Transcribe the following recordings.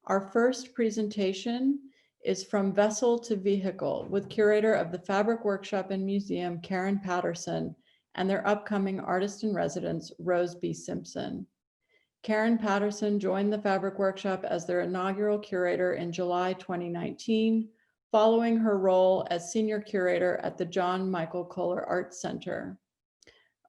Our first presentation is From Vessel to Vehicle with curator of the Fabric Workshop and Museum, Karen Patterson, and their upcoming artist-in-residence, Rose B Simpson. Karen Patterson joined the Fabric Workshop as their inaugural curator in July 2019, following her role as senior curator at the John Michael Kohler Arts Center.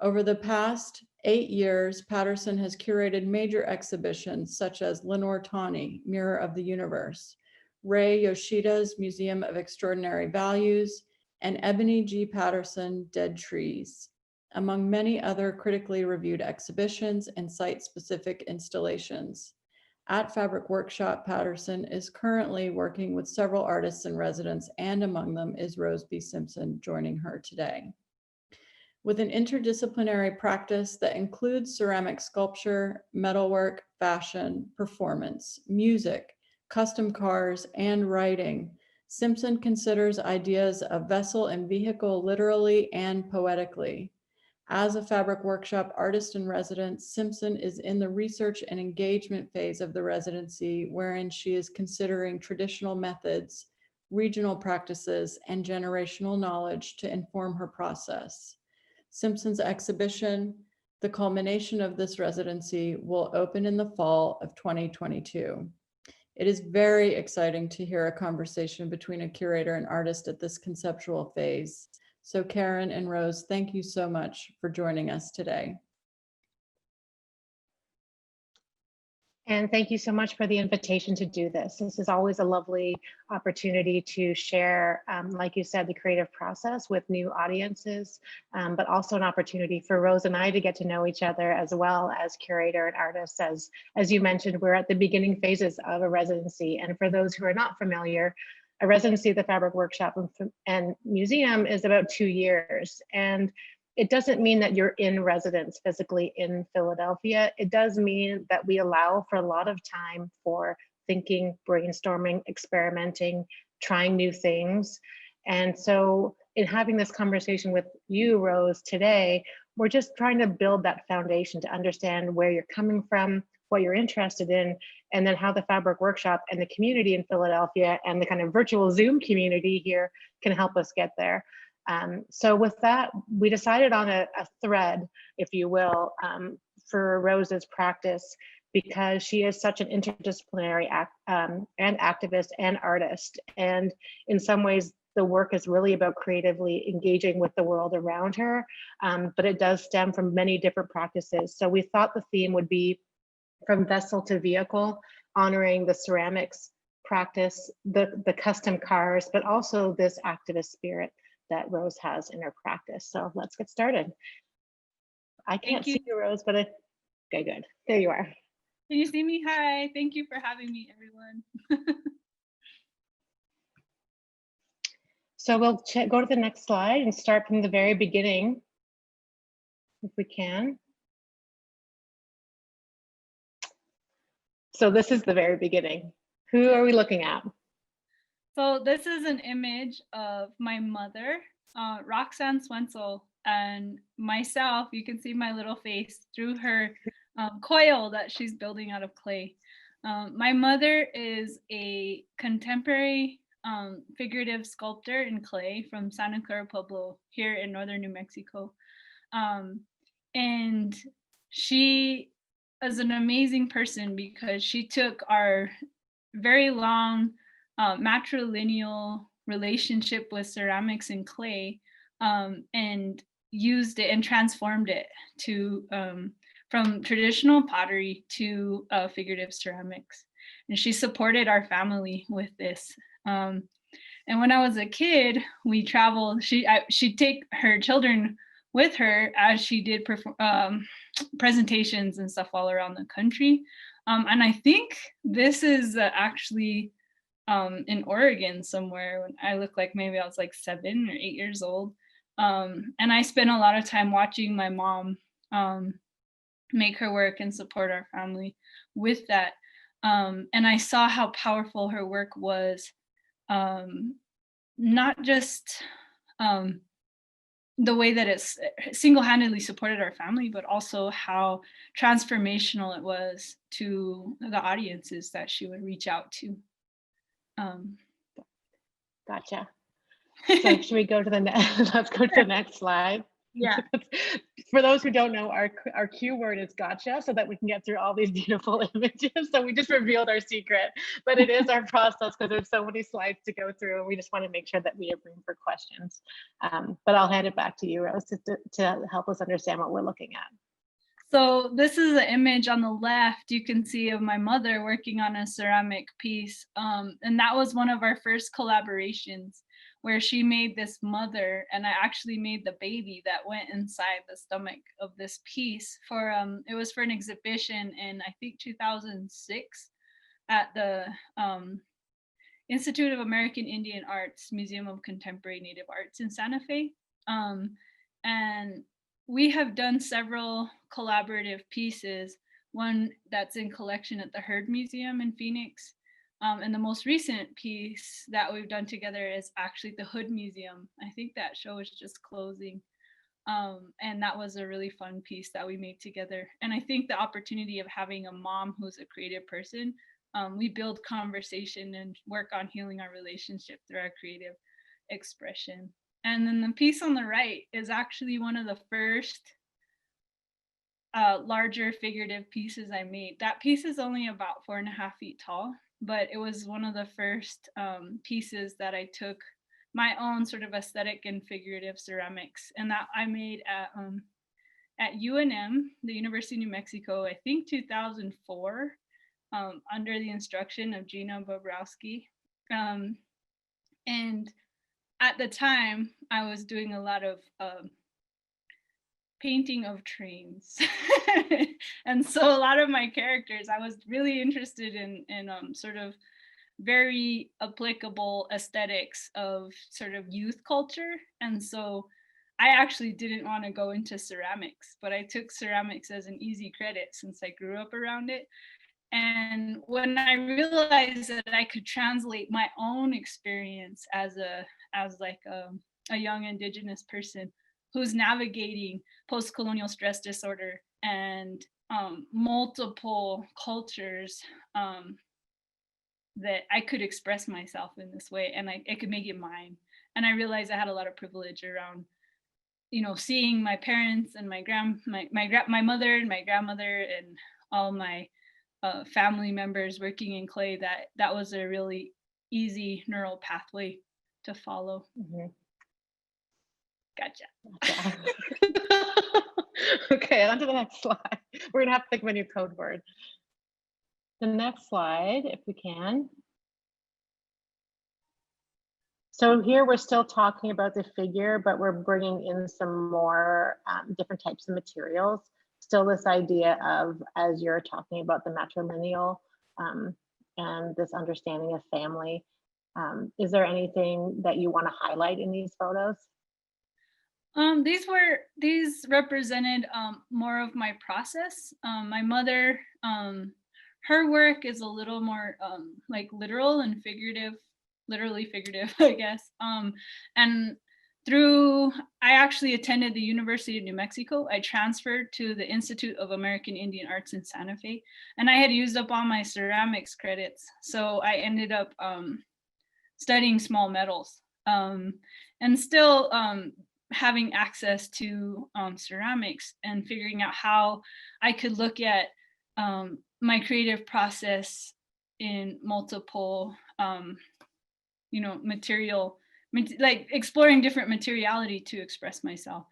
Over the past 8 years, Patterson has curated major exhibitions such as Lenore Tawney, Mirror of the Universe, Ray Yoshida's Museum of Extraordinary Values, and Ebony G. Patterson, Dead Trees, among many other critically reviewed exhibitions and site-specific installations. At Fabric Workshop, Patterson is currently working with several artists in residence, and among them is Rose B. Simpson joining her today. With an interdisciplinary practice that includes ceramic sculpture, metalwork, fashion, performance, music, custom cars, and writing, Simpson considers ideas of vessel and vehicle literally and poetically. As a Fabric Workshop artist in residence, Simpson is in the research and engagement phase of the residency, wherein she is considering traditional methods, regional practices, and generational knowledge to inform her process. Simpson's exhibition, the culmination of this residency, will open in the fall of 2022. It is very exciting to hear a conversation between a curator and artist at this conceptual phase. So Karen and Rose, thank you so much for joining us today. And thank you so much for the invitation to do this. This is always a lovely opportunity to share, like you said, the creative process with new audiences, but also an opportunity for Rose and I to get to know each other as well as curator and artists. As you mentioned, we're at the beginning phases of a residency. And for those who are not familiar, a residency at the Fabric Workshop and Museum is about 2 years. And it doesn't mean that you're in residence physically in Philadelphia. It does mean that we allow for a lot of time for thinking, brainstorming, experimenting, trying new things. And so in having this conversation with you, Rose, today, we're just trying to build that foundation to understand where you're coming from, what you're interested in, and then how the Fabric Workshop and the community in Philadelphia and the kind of virtual Zoom community here can help us get there. So with that, we decided on a thread, if you will, for Rose's practice, because she is such an interdisciplinary and activist and artist. And in some ways, the work is really about creatively engaging with the world around her, but it does stem from many different practices. So we thought the theme would be from vessel to vehicle, honoring the ceramics practice, the custom cars, but also this activist spirit that Rose has in her practice. So let's get started. I can't see you, Rose, but okay, good. There you are. Can you see me? Hi, thank you for having me, everyone. So we'll go to the next slide and start from the very beginning, if we can. So this is the very beginning. Who are we looking at? So this is an image of my mother, Roxanne Swensel, and myself. You can see my little face through her coil that she's building out of clay. My mother is a contemporary figurative sculptor in clay from Santa Clara, Pueblo, here in northern New Mexico. And she is an amazing person because she took our very long matrilineal relationship with ceramics and clay and used it and transformed it to from traditional pottery to figurative ceramics. And she supported our family with this. And when I was a kid, we traveled. She'd take her children with her as she did presentations and stuff all around the country. And I think this is actually in Oregon somewhere when I look like maybe I was like 7 or 8 years old. And I spent a lot of time watching my mom make her work and support our family with that. And I saw how powerful her work was, not just the way that it's single-handedly supported our family, but also how transformational it was to the audiences that she would reach out to. Gotcha. So should we go to the next? Let's go to the next slide. Yeah. For those who don't know, our cue word is gotcha, so that we can get through all these beautiful images. So we just revealed our secret, but it is our process because there's so many slides to go through, and we just want to make sure that we have room for questions. But I'll hand it back to you, Rose, to help us understand what we're looking at. So this is an image on the left you can see of my mother working on a ceramic piece. And that was one of our first collaborations, where she made this mother and I actually made the baby that went inside the stomach of this piece for, it was for an exhibition in, I think, 2006 at the Institute of American Indian Arts, Museum of Contemporary Native Arts in Santa Fe. And we have done several collaborative pieces, one that's in collection at the Heard Museum in Phoenix. And the most recent piece that we've done together is actually the Hood Museum. I think that show is just closing. And that was a really fun piece that we made together. And I think the opportunity of having a mom who's a creative person, we build conversation and work on healing our relationship through our creative expression. And then the piece on the right is actually one of the first larger figurative pieces I made. That piece is only about 4.5 feet tall, but it was one of the first pieces that I took my own sort of aesthetic and figurative ceramics, and that I made at UNM, the University of New Mexico, I think 2004, under the instruction of Gina Bobrowski. And at the time, I was doing a lot of painting of trains. And so a lot of my characters, I was really interested in sort of very applicable aesthetics of sort of youth culture. And so I actually didn't want to go into ceramics, but I took ceramics as an easy credit since I grew up around it. And when I realized that I could translate my own experience as like a young Indigenous person who's navigating post-colonial stress disorder and multiple cultures, that I could express myself in this way, and I could make it mine. And I realized I had a lot of privilege around, seeing my parents and my mother and my grandmother and all my family members working in clay. That was a really easy neural pathway to follow. Mm-hmm. Gotcha. Okay, on to the next slide. We're gonna have to think of a new code word. The next slide, if we can. So here we're still talking about the figure, but we're bringing in some more different types of materials. Still this idea of, as you're talking about the matrilineal and this understanding of family. Is there anything that you want to highlight in these photos? These represented more of my process. My mother, her work is a little more like literal and figurative, literally figurative, I guess. And I actually attended the University of New Mexico. I transferred to the Institute of American Indian Arts in Santa Fe, and I had used up all my ceramics credits. So I ended up studying small metals, and still having access to ceramics and figuring out how I could look at my creative process in multiple, like exploring different materiality to express myself.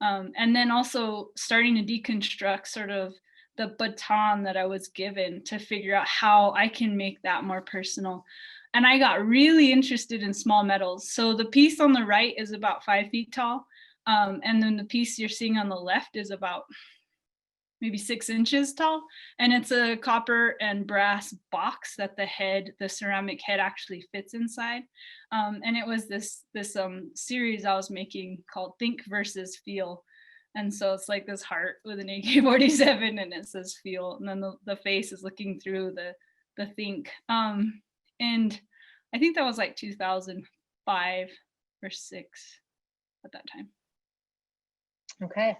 And then also starting to deconstruct sort of the baton that I was given to figure out how I can make that more personal. And I got really interested in small metals. So the piece on the right is about 5 feet tall. And then the piece you're seeing on the left is about maybe 6 inches tall. And it's a copper and brass box that the ceramic head actually fits inside. And it was this series I was making called Think versus Feel. And so it's like this heart with an AK-47 and it says feel. And then the face is looking through the think. And I think that was like 2005 or 6 at that time. Okay.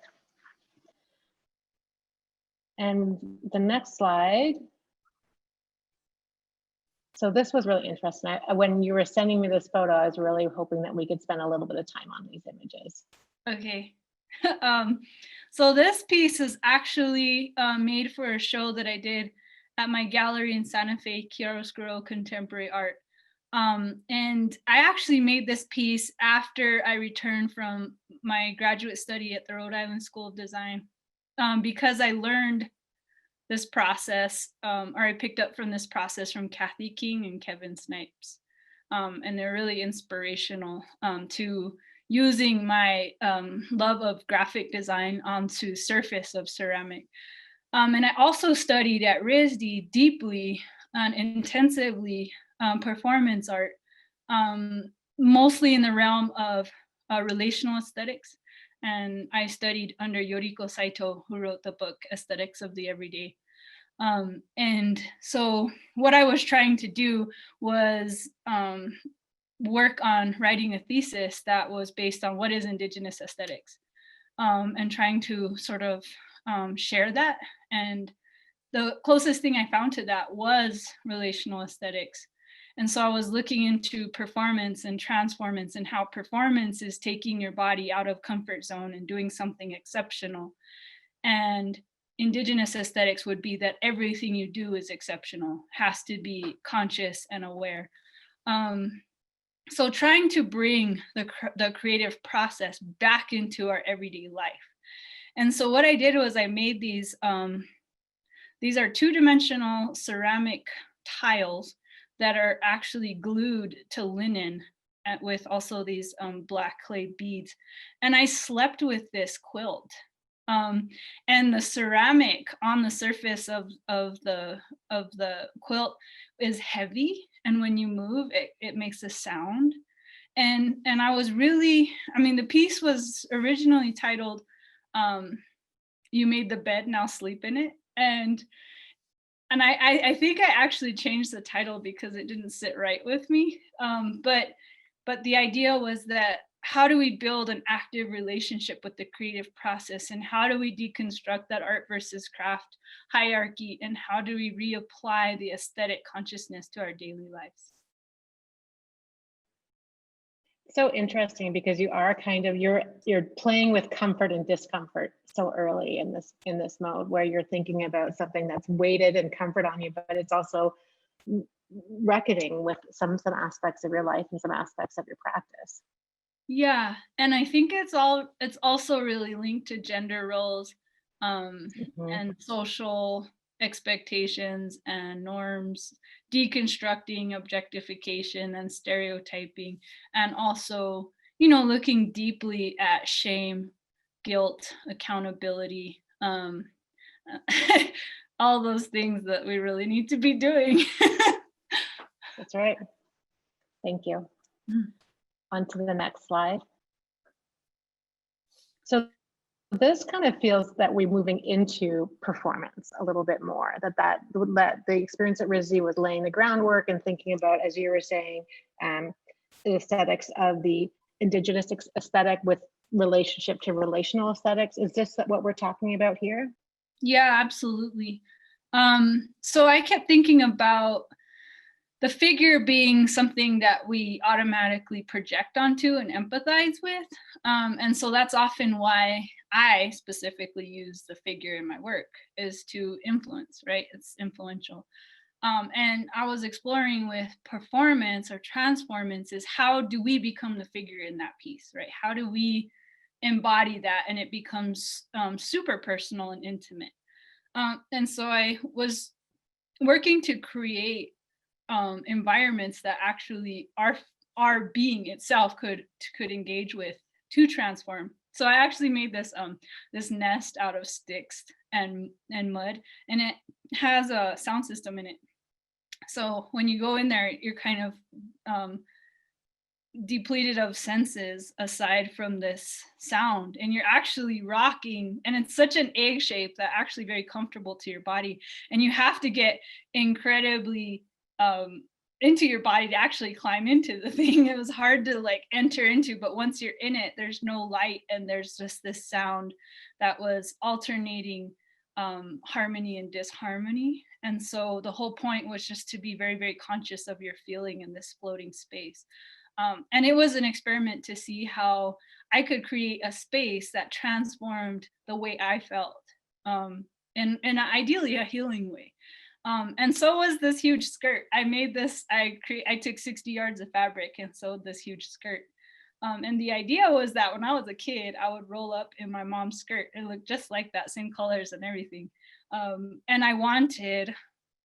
And the next slide. So this was really interesting. When you were sending me this photo, I was really hoping that we could spend a little bit of time on these images. Okay. So this piece is actually made for a show that I did at my gallery in Santa Fe, Chiaroscuro Contemporary Art. And I actually made this piece after I returned from my graduate study at the Rhode Island School of Design, because I learned this process, or I picked up from this process from Kathy King and Kevin Snipes. And they're really inspirational to using my love of graphic design onto surface of ceramic. And I also studied at RISD deeply and intensively performance art, mostly in the realm of relational aesthetics. And I studied under Yoriko Saito, who wrote the book Aesthetics of the Everyday. And so what I was trying to do was work on writing a thesis that was based on what is indigenous aesthetics, and trying to sort of share that. And the closest thing I found to that was relational aesthetics. And so I was looking into performance and transformance, and how performance is taking your body out of comfort zone and doing something exceptional. And indigenous aesthetics would be that everything you do is exceptional, has to be conscious and aware. So trying to bring the creative process back into our everyday life. And so what I did was I made these are two-dimensional ceramic tiles that are actually glued to linen with also these black clay beads. And I slept with this quilt. And the ceramic on the surface of the quilt is heavy. And when you move, it makes a sound. And I was really, I mean, the piece was originally titled, You Made the Bed, Now Sleep in It. And I think I actually changed the title because it didn't sit right with me. But the idea was that, how do we build an active relationship with the creative process, and how do we deconstruct that art versus craft hierarchy, and how do we reapply the aesthetic consciousness to our daily lives? So interesting, because you are kind of, you're playing with comfort and discomfort so early in this mode, where you're thinking about something that's weighted and comfort on you, but it's also reckoning with some aspects of your life and some aspects of your practice. Yeah, and I think it's also really linked to gender roles, and social expectations and norms, deconstructing objectification and stereotyping, and also, looking deeply at shame, guilt, accountability, all those things that we really need to be doing. That's right. Thank you. On to the next slide. So this kind of feels that we're moving into performance a little bit more, that the experience at RISD was laying the groundwork and thinking about, as you were saying, the aesthetics of the indigenous aesthetic with relationship to relational aesthetics. Is this what we're talking about here? Yeah, absolutely. So I kept thinking about the figure being something that we automatically project onto and empathize with. And so that's often why I specifically use the figure in my work, is to influence, right? It's influential. And I was exploring with performance or transformance is, how do we become the figure in that piece, right? How do we embody that and it becomes super personal and intimate? And so I was working to create environments that actually our being itself could engage with to transform. So I actually made this this nest out of sticks and mud, and it has a sound system in it. So when you go in there, you're kind of depleted of senses aside from this sound, and you're actually rocking, and it's such an egg shape that actually very comfortable to your body, and you have to get incredibly into your body to actually climb into the thing. It was hard to like enter into, but once you're in it, there's no light and there's just this sound that was alternating harmony and disharmony. And so the whole point was just to be very, very conscious of your feeling in this floating space. And it was an experiment to see how I could create a space that transformed the way I felt, in ideally a healing way. And so was this huge skirt. I made this, I took 60 yards of fabric and sewed this huge skirt. And the idea was that when I was a kid, I would roll up in my mom's skirt. It looked just like that, same colors and everything. And I wanted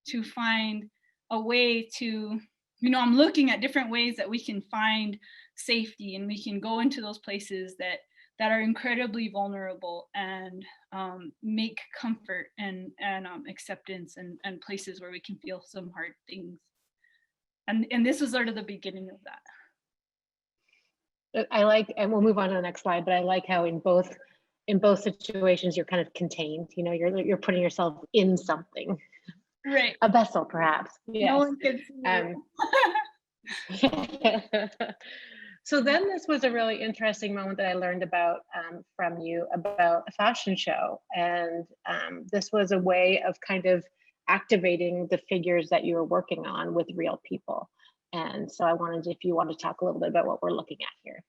to find a way to, I'm looking at different ways that we can find safety and we can go into those places that are incredibly vulnerable and make comfort and acceptance and places where we can feel some hard things. And this was sort of the beginning of that. I like, and we'll move on to the next slide, but I like how in both situations you're kind of contained, you're putting yourself in something. Right. A vessel, perhaps. Yes. No one can see it. So then this was a really interesting moment that I learned about from you about a fashion show. And this was a way of kind of activating the figures that you were working on with real people. And so I wanted, if you want to talk a little bit about what we're looking at here.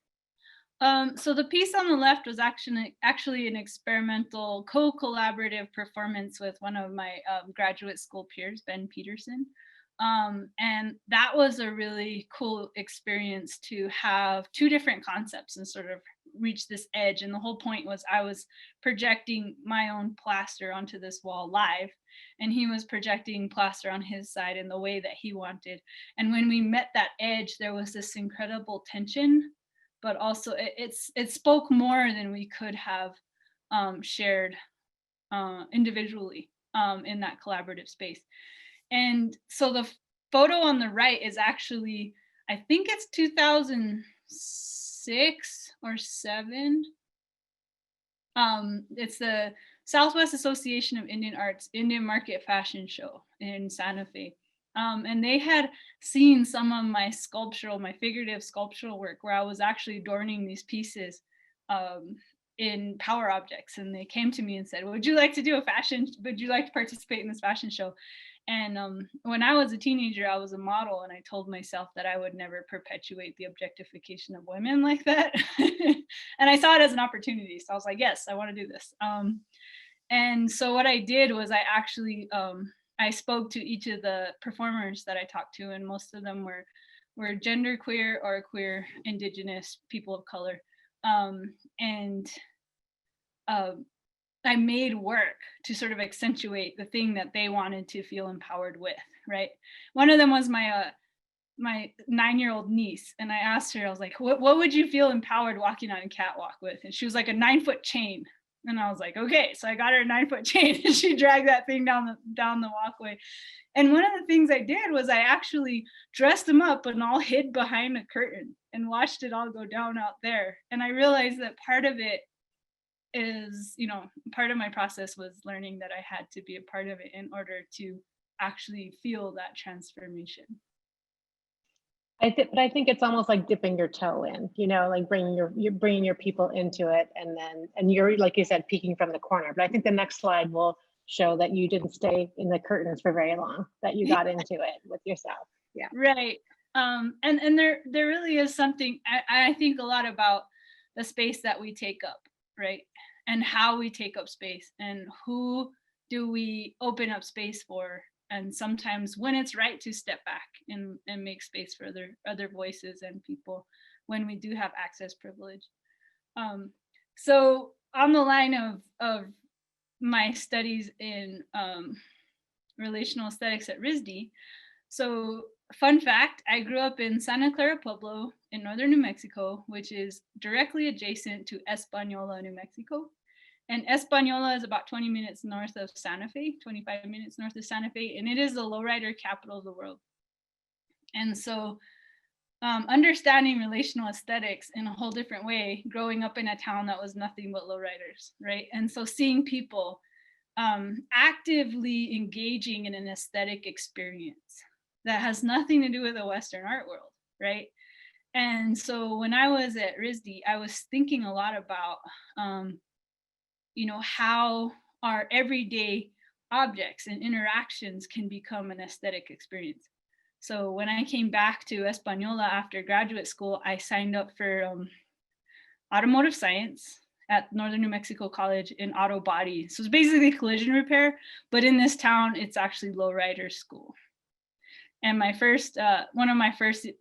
So the piece on the left was actually an experimental co-collaborative performance with one of my graduate school peers, Ben Patterson. And that was a really cool experience to have two different concepts and sort of reach this edge. And the whole point was I was projecting my own plaster onto this wall live, and he was projecting plaster on his side in the way that he wanted. And when we met that edge, there was this incredible tension, but also it spoke more than we could have shared individually in that collaborative space. And so the photo on the right is actually, I think it's 2006 or 7. It's the Southwest Association of Indian Arts Indian Market Fashion Show in Santa Fe. And they had seen some of my figurative sculptural work where I was actually adorning these pieces in power objects. And they came to me and said, would you like to participate in this fashion show? And when I was a teenager, I was a model, and I told myself that I would never perpetuate the objectification of women like that. And I saw it as an opportunity. So I was like, yes, I want to do this. And so what I did was I actually, I spoke to each of the performers that I talked to, and most of them were genderqueer or queer, indigenous, people of color. I made work to sort of accentuate the thing that they wanted to feel empowered with, right? One of them was my 9-year-old niece. And I asked her, I was like, what would you feel empowered walking on a catwalk with? And she was like, a 9-foot chain. And I was like, okay. So I got her a 9-foot chain and she dragged that thing down the walkway. And one of the things I did was I actually dressed them up and all hid behind a curtain and watched it all go down out there. And I realized that part of it is, part of my process was learning that I had to be a part of it in order to actually feel that transformation. But I think it's almost like dipping your toe in, like you're bringing your people into it, and you're, like you said, peeking from the corner. But I think the next slide will show that you didn't stay in the curtains for very long, that you got into it with yourself. Yeah. Right. And there really is something, I think a lot about the space that we take up, right? And how we take up space and who do we open up space for? And sometimes when it's right to step back and make space for other voices and people when we do have access privilege. So on the line of my studies in relational aesthetics at RISD, so fun fact, I grew up in Santa Clara, Pueblo in northern New Mexico, which is directly adjacent to Española, New Mexico. And Española is about 20 minutes north of Santa Fe, 25 minutes north of Santa Fe, and it is the lowrider capital of the world. And so understanding relational aesthetics in a whole different way, growing up in a town that was nothing but lowriders, right? And so seeing people actively engaging in an aesthetic experience that has nothing to do with the Western art world, right? And so when I was at RISD, I was thinking a lot about, how our everyday objects and interactions can become an aesthetic experience. So when I came back to Española after graduate school, I signed up for automotive science at Northern New Mexico College in auto body. So it's basically collision repair, but in this town, it's actually lowrider school. And my first,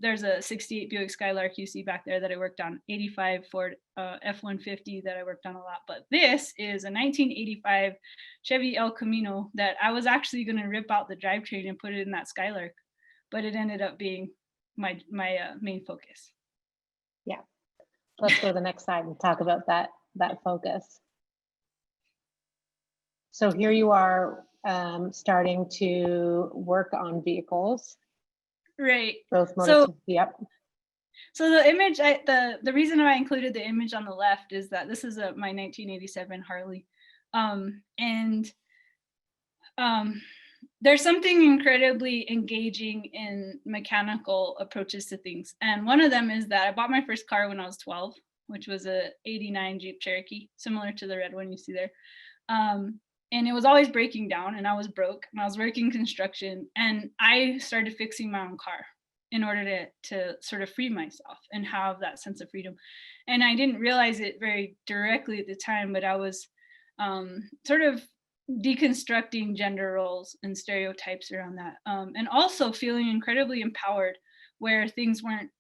there's a 68 Buick Skylark you see back there that I worked on, 85 Ford F-150 that I worked on a lot. But this is a 1985 Chevy El Camino that I was actually going to rip out the drivetrain and put it in that Skylark, but it ended up being my main focus. Yeah, let's go to the next slide and talk about that focus. So here you are starting to work on vehicles. Right. Both yep. So the image, the reason I included the image on the left is that this is my 1987 Harley. There's something incredibly engaging in mechanical approaches to things. And one of them is that I bought my first car when I was 12, which was a 89 Jeep Cherokee, similar to the red one you see there. And it was always breaking down, and I was broke, and I was working construction, and I started fixing my own car in order to sort of free myself and have that sense of freedom. And I didn't realize it very directly at the time, but I was sort of deconstructing gender roles and stereotypes around that, and also feeling incredibly empowered where things weren't,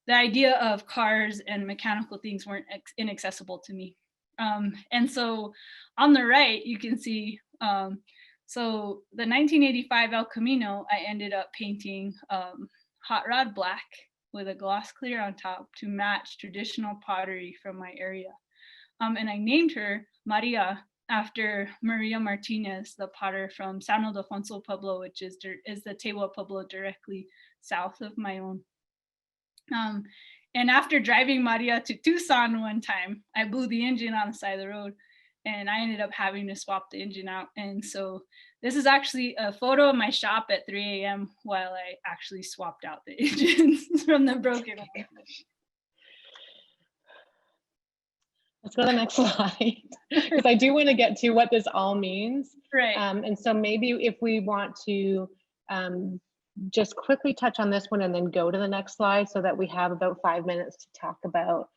the idea of cars and mechanical things weren't inaccessible to me. And so on the right, you can see, so the 1985 El Camino, I ended up painting hot rod black with a gloss clear on top to match traditional pottery from my area. And I named her Maria after Maria Martinez, the potter from San Ildefonso, Pueblo, which is the Tewa Pueblo directly south of my own. And after driving Maria to Tucson one time, I blew the engine on the side of the road, and I ended up having to swap the engine out. And so this is actually a photo of my shop at 3 a.m. while I actually swapped out the engines from the broken one. Let's go to the next slide, because I do want to get to what this all means. Right. And so maybe if we want to just quickly touch on this one and then go to the next slide so that we have about 5 minutes to talk about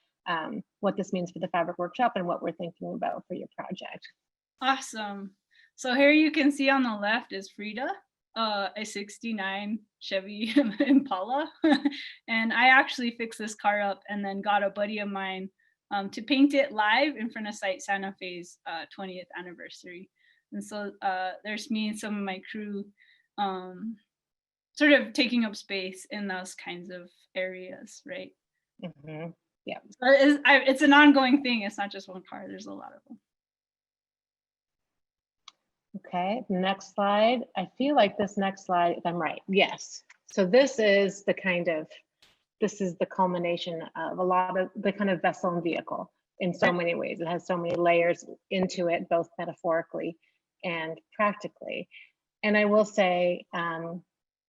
what this means for the fabric workshop and what we're thinking about for your project. Awesome. So here you can see on the left is Frida, a 69 Chevy Impala. And I actually fixed this car up and then got a buddy of mine to paint it live in front of Site Santa Fe's 20th anniversary. And so there's me and some of my crew sort of taking up space in those kinds of areas, right? Mm-hmm. Yeah. So it's an ongoing thing. It's not just one car. There's a lot of them. Okay, next slide. I feel like this next slide, if I'm right, yes. So this is the culmination of a lot of the kind of vessel and vehicle in so many ways. It has so many layers into it, both metaphorically and practically. And I will say,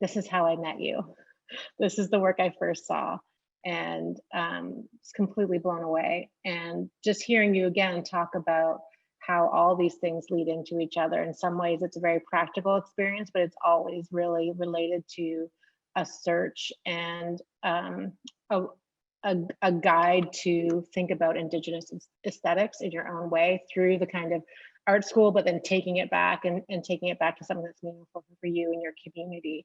this is how I met you. This is the work I first saw, and was completely blown away. And just hearing you again talk about how all these things lead into each other. In some ways, it's a very practical experience, but it's always really related to a search and a guide to think about Indigenous aesthetics in your own way through the kind of art school, but then taking it back and taking it back to something that's meaningful for you and your community.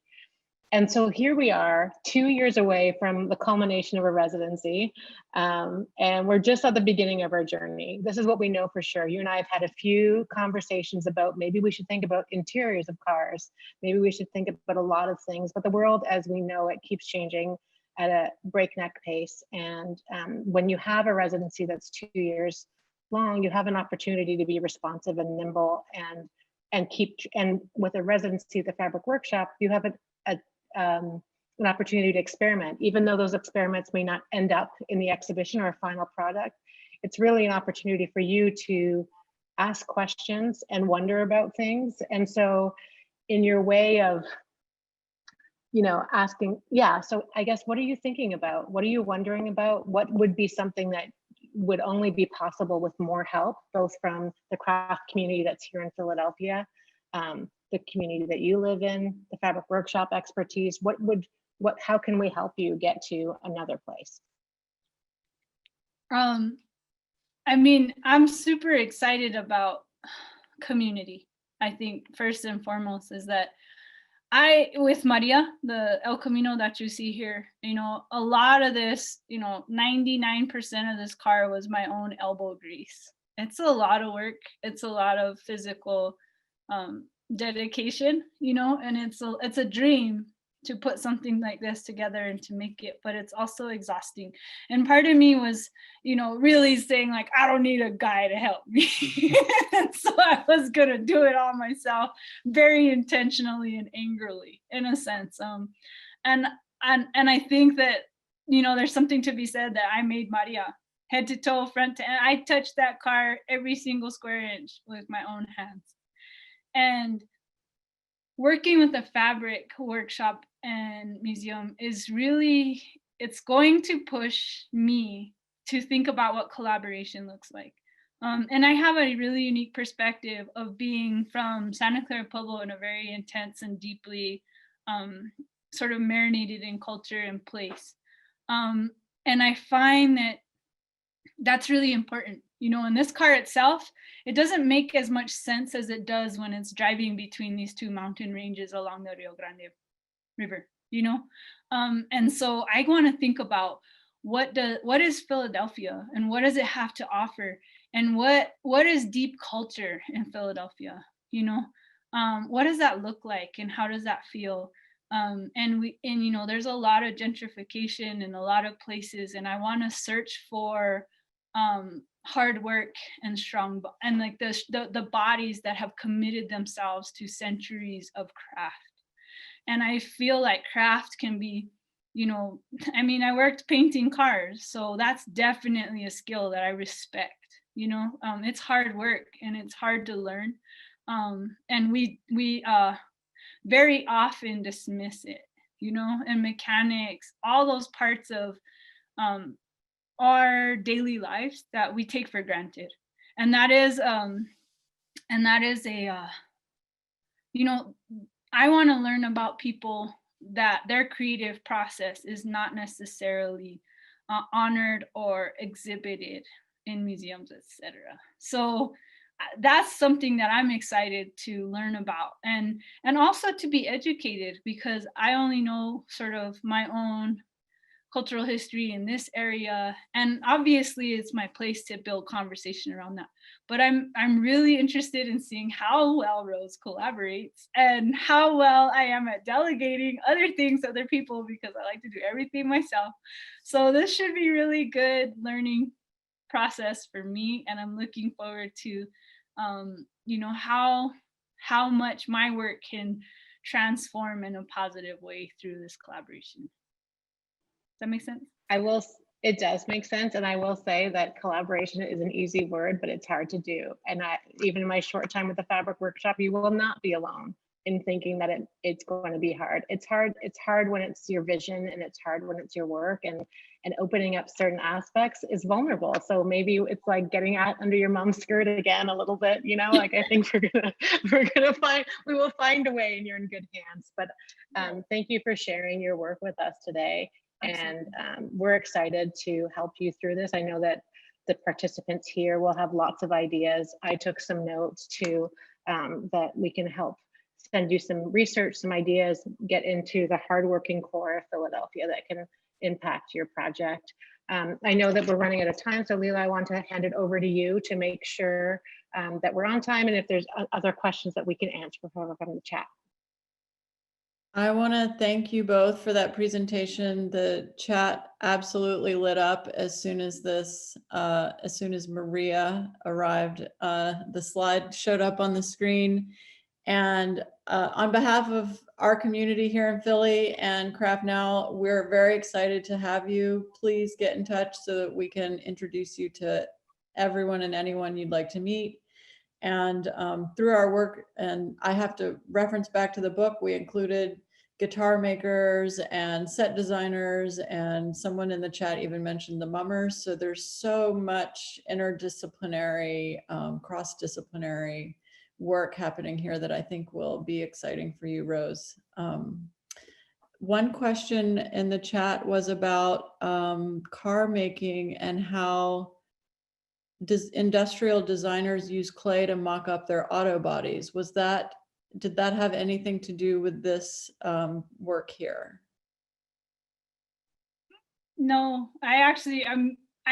And so here we are 2 years away from the culmination of a residency, and we're just at the beginning of our journey. This is what we know for sure. You and I have had a few conversations about maybe we should think about interiors of cars. Maybe we should think about a lot of things, but the world as we know it keeps changing at a breakneck pace. And when you have a residency that's 2 years long, you have an opportunity to be responsive and nimble and with a residency at the Fabric Workshop, you have an opportunity to experiment, even though those experiments may not end up in the exhibition or a final product. It's really an opportunity for you to ask questions and wonder about things. And so in your way of you know, asking, yeah, so I guess, what are you thinking about? What are you wondering about? What would be something that would only be possible with more help, both from the craft community that's here in Philadelphia, the community that you live in, the fabric workshop expertise? How can we help you get to another place? I mean, I'm super excited about community. I think first and foremost is that with Maria, the El Camino that you see here, you know, a lot of this, you know, 99% of this car was my own elbow grease. It's a lot of work. It's a lot of physical dedication, you know, and it's a dream to put something like this together and to make it, but it's also exhausting. And part of me was, you know, really saying like, I don't need a guy to help me. And so I was gonna do it all myself, very intentionally and angrily, in a sense. And I think that, you know, there's something to be said that I made Maria head to toe, front to end. I touched that car every single square inch with my own hands. And working with the fabric workshop and museum is really, it's going to push me to think about what collaboration looks like. And I have a really unique perspective of being from Santa Clara, Pueblo, in a very intense and deeply sort of marinated in culture and place. And I find that that's really important. You know, in this car itself, it doesn't make as much sense as it does when it's driving between these two mountain ranges along the Rio Grande River, you know? And so I want to think about what is Philadelphia and what does it have to offer? And what is deep culture in Philadelphia? You know, what does that look like and how does that feel? And you know, there's a lot of gentrification in a lot of places, and I want to search for hard work and strong and like the bodies that have committed themselves to centuries of craft. And I feel like craft can be, you know, I mean, I worked painting cars, so that's definitely a skill that I respect. You know, it's hard work and it's hard to learn, and we very often dismiss it, you know, and mechanics, all those parts of our daily lives that we take for granted. And that is a you know, I want to learn about people that their creative process is not necessarily honored or exhibited in museums, etc. So that's something that I'm excited to learn about, and also to be educated, because I only know sort of my own cultural history in this area, and obviously it's my place to build conversation around that, but I'm really interested in seeing how well Rose collaborates and how well I am at delegating other things to other people, because I like to do everything myself. So this should be really good learning process for me, and I'm looking forward to you know, how much my work can transform in a positive way through this collaboration. Does that make sense? It does make sense. And I will say that collaboration is an easy word, but it's hard to do. And even in my short time with the fabric workshop, you will not be alone in thinking that it's going to be hard. It's hard when it's your vision, and it's hard when it's your work, and opening up certain aspects is vulnerable. So maybe it's like getting out under your mom's skirt again a little bit, you know, like I think we will find a way, and you're in good hands. But thank you for sharing your work with us today. And we're excited to help you through this. I know that the participants here will have lots of ideas. I took some notes too, that we can help send you some research, some ideas, get into the hardworking core of Philadelphia that can impact your project. I know that we're running out of time, so Leila, I want to hand it over to you to make sure that we're on time, and if there's other questions that we can answer before we come to the chat. I want to thank you both for that presentation. The chat absolutely lit up as soon as Maria arrived. The slide showed up on the screen. And on behalf of our community here in Philly and CraftNOW, we're very excited to have you. Please get in touch so that we can introduce you to everyone and anyone you'd like to meet. And through our work, and I have to reference back to the book, we included guitar makers and set designers, and someone in the chat even mentioned the mummers. So there's so much interdisciplinary, cross-disciplinary work happening here that I think will be exciting for you, Rose. One question in the chat was about car making and how industrial designers use clay to mock up their auto bodies. Did that have anything to do with this work here? No, I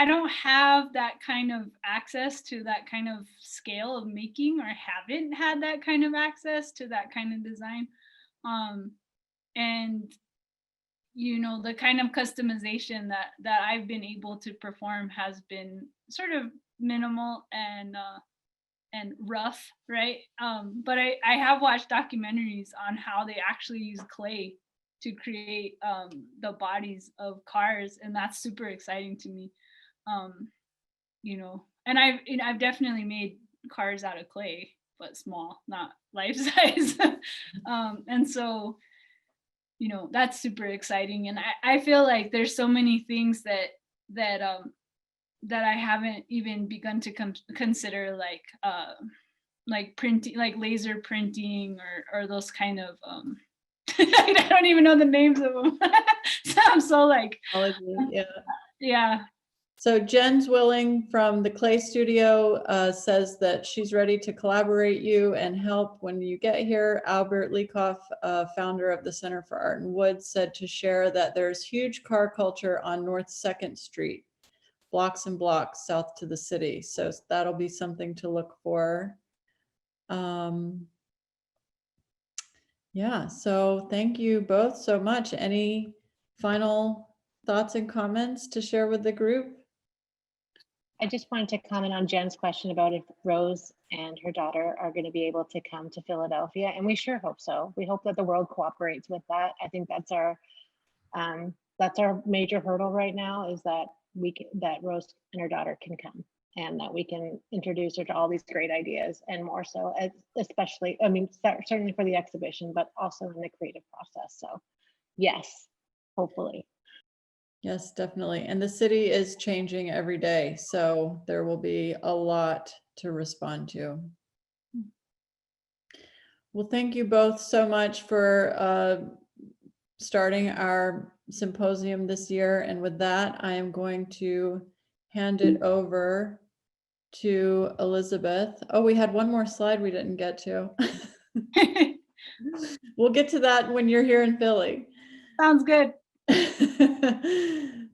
don't have that kind of access to that kind of scale of making, or haven't had that kind of access to that kind of design. And you know, the kind of customization that I've been able to perform has been sort of minimal and rough, right? But I have watched documentaries on how they actually use clay to create the bodies of cars, and that's super exciting to me. You know, and I've definitely made cars out of clay, but small, not life size. And so, you know, that's super exciting. And I feel like there's so many things that I haven't even begun to consider, like printing, like laser printing, or those kind of I don't even know the names of them. So I'm so like, yeah. So Jen's Willing from the Clay Studio says that she's ready to collaborate you and help when you get here. Albert Leacoff, founder of the Center for Art and Wood, said to share that there's huge car culture on North 2nd Street, blocks and blocks south to the city. So that'll be something to look for. Yeah, so thank you both so much. Any final thoughts and comments to share with the group? I just wanted to comment on Jen's question about if Rose and her daughter are going to be able to come to Philadelphia, and we sure hope so. We hope that the world cooperates with that. I think that's our major hurdle right now, is that that Rose and her daughter can come, and that we can introduce her to all these great ideas, and more so, especially, I mean, certainly for the exhibition, but also in the creative process. So yes, hopefully. Yes, definitely. And the city is changing every day, so there will be a lot to respond to. Well, thank you both so much for starting our symposium this year. And with that, I am going to hand it over to Elizabeth. Oh, we had one more slide we didn't get to. We'll get to that when you're here in Philly. Sounds good.